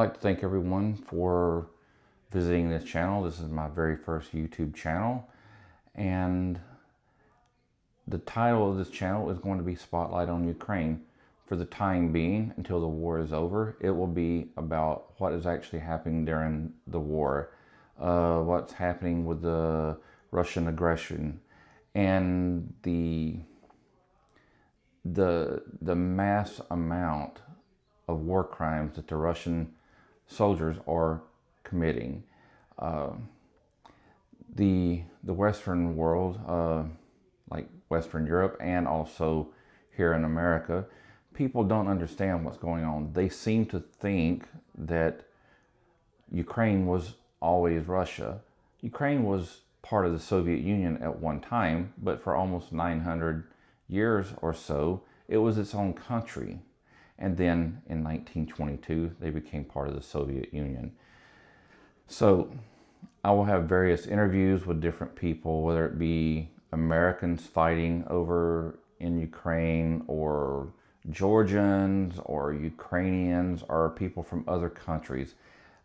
like to thank everyone for visiting this channel. This is my very first YouTube channel, and the title of this channel is going to be Spotlight on Ukraine. For the time being, until the war is over, it will be about what is actually happening during the war, what's happening with the Russian aggression, and the mass amount of war crimes that the Russian soldiers are committing. The Western world, like Western Europe and also here in America, people don't understand what's going on. They seem to think that Ukraine was always Russia. Ukraine was part of the Soviet Union at one time, but for almost 900 years or so, it was its own country. And then in 1922, they became part of the Soviet Union. So I will have various interviews with different people, whether it be Americans fighting over in Ukraine, or Georgians, or Ukrainians, or people from other countries.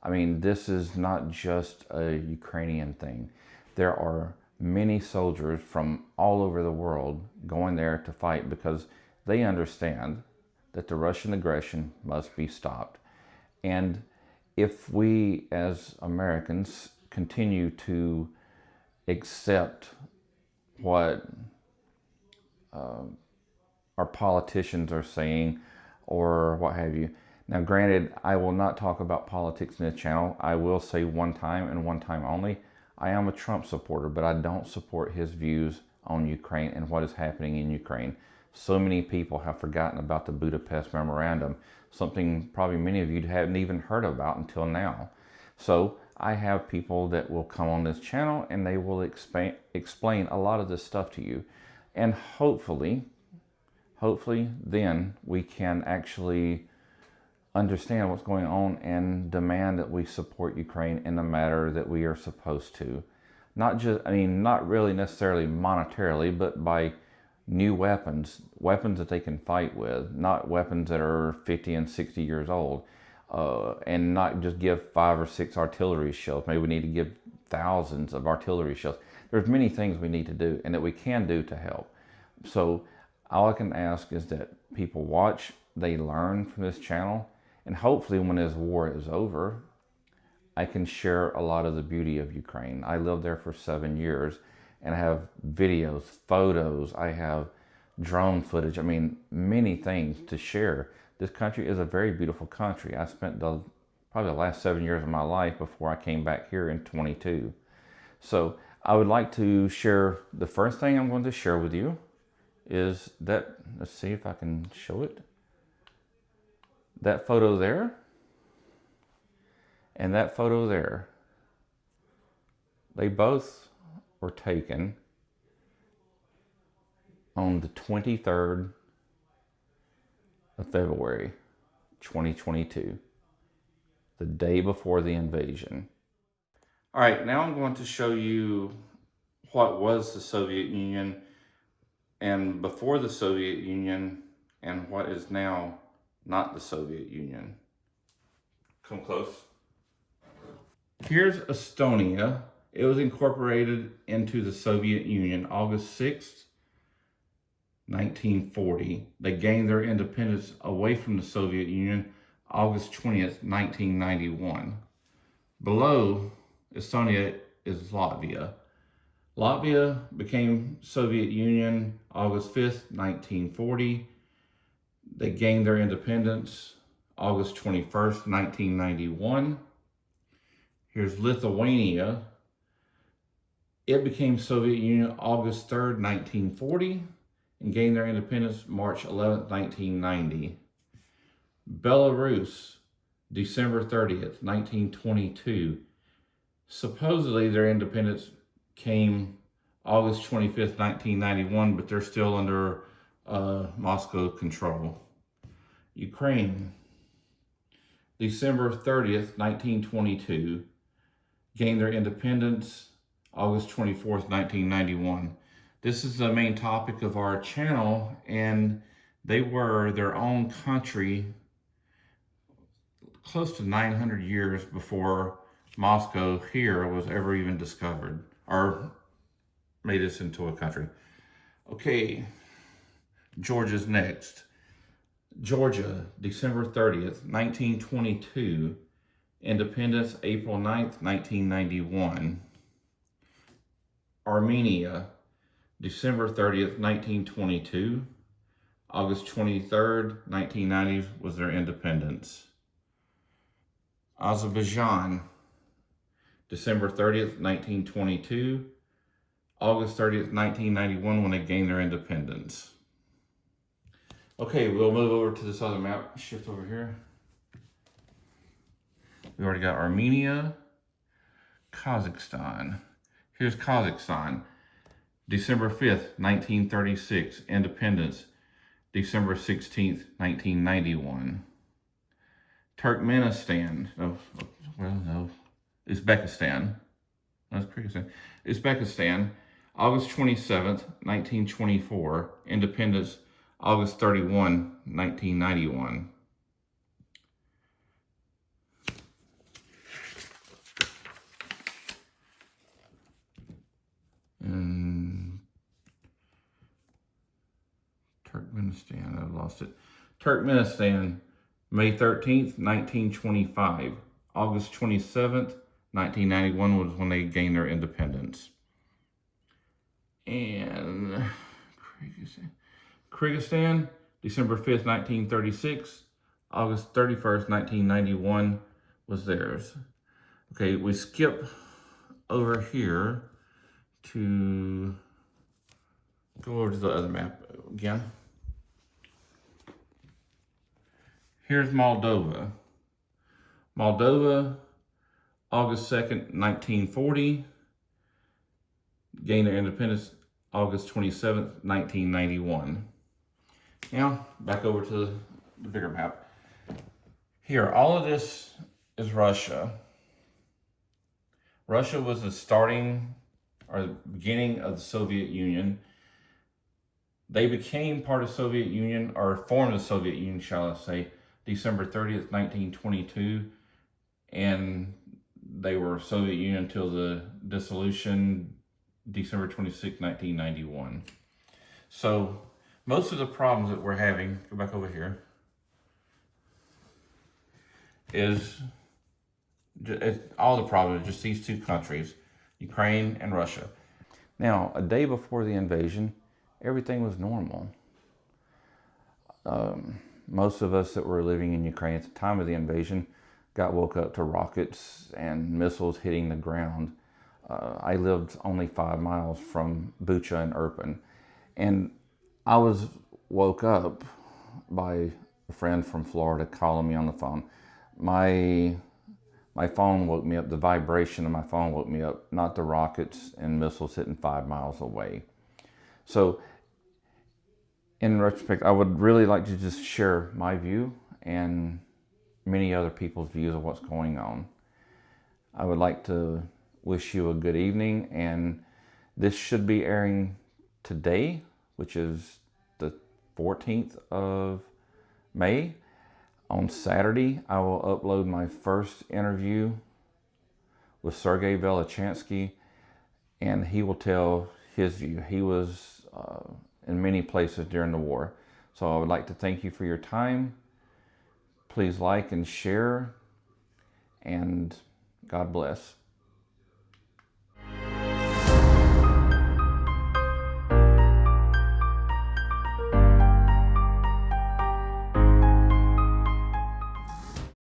I mean, this is not just a Ukrainian thing. There are many soldiers from all over the world going there to fight because they understand that the Russian aggression must be stopped. And if we as Americans continue to accept what our politicians are saying or what have you. Now, granted, I will not talk about politics in this channel. I will say one time and one time only, I am a Trump supporter, but I don't support his views on Ukraine and what is happening in Ukraine. So many people have forgotten about the Budapest Memorandum, something probably many of you haven't even heard about until now. So I have people that will come on this channel and they will explain a lot of this stuff to you. And hopefully then we can actually understand what's going on and demand that we support Ukraine in the manner that we are supposed to. Not really necessarily monetarily, but by new weapons that they can fight with, not weapons that are 50 and 60 years old, and not just give 5 or 6 artillery shells. Maybe we need to give thousands of artillery shells. There's many things we need to do and that we can do to help. So all I can ask is that people watch, they learn from this channel, and hopefully when this war is over, I can share a lot of the beauty of Ukraine. I lived there for 7 years, and I have videos, photos, I have drone footage. I mean, many things to share. This country is a very beautiful country. I spent probably the last 7 years of my life before I came back here in 22. So I would like to share, the first thing I'm going to share with you is that, let's see if I can show it. That photo there and that photo there, they both were taken on the 23rd of February, 2022, the day before the invasion. All right, now I'm going to show you what was the Soviet Union and before the Soviet Union and what is now not the Soviet Union. Come close. Here's Estonia. It was incorporated into the Soviet Union August 6th, 1940. They gained their independence away from the Soviet Union August 20th, 1991. Below Estonia is Latvia. Latvia became Soviet Union August 5th, 1940. They gained their independence August 21st, 1991. Here's Lithuania. It became Soviet Union August 3rd, 1940, and gained their independence March 11th, 1990. Belarus, December 30th, 1922. Supposedly their independence came August 25th, 1991, but they're still under Moscow control. Ukraine, December 30th, 1922, gained their independence August 24th, 1991. This is the main topic of our channel, and they were their own country close to 900 years before Moscow here was ever even discovered or made us into a country. Okay, Georgia's next. Georgia, December 30th, 1922. Independence, April 9th, 1991. Armenia, December 30th, 1922. August 23rd, 1990 was their independence. Azerbaijan, December 30th, 1922. August 30th, 1991 when they gained their independence. Okay, we'll move over to this other map. Shift over here. We already got Armenia, Kazakhstan. Here's Kazakhstan. December 5th, 1936, independence. December 16th, 1991. Turkmenistan. Uzbekistan. That's Kyrgyzstan. Uzbekistan, August 27th, 1924, independence. August 31, 1991. And Turkmenistan, I've lost it. Turkmenistan, May 13th, 1925. August 27th, 1991 was when they gained their independence. And Kyrgyzstan, December 5th, 1936. August 31st, 1991 was theirs. Okay, we skip over here to go over to the other map again. Here's Moldova. Moldova, August 2nd, 1940. Gained their independence August 27th, 1991. Now, back over to the bigger map. Here, all of this is Russia. Russia was the starting or the beginning of the Soviet Union. They became part of the Soviet Union, or formed the Soviet Union, shall I say, December 30th, 1922. And they were Soviet Union until the dissolution, December 26, 1991. So most of the problems that we're having, go back over here, is all the problems, just these two countries, Ukraine and Russia. Now, a day before the invasion, everything was normal. Most of us that were living in Ukraine at the time of the invasion got woke up to rockets and missiles hitting the ground. I lived only 5 miles from Bucha and Irpin, and I was woke up by a friend from Florida calling me on the phone. My phone woke me up. The vibration of my phone woke me up, not the rockets and missiles hitting 5 miles away. So in retrospect, I would really like to just share my view and many other people's views of what's going on. I would like to wish you a good evening, and this should be airing today, which is the 14th of May. On Saturday, I will upload my first interview with Sergei Velichansky, and he will tell his view. He was in many places during the war. So I would like to thank you for your time. Please like and share, and God bless.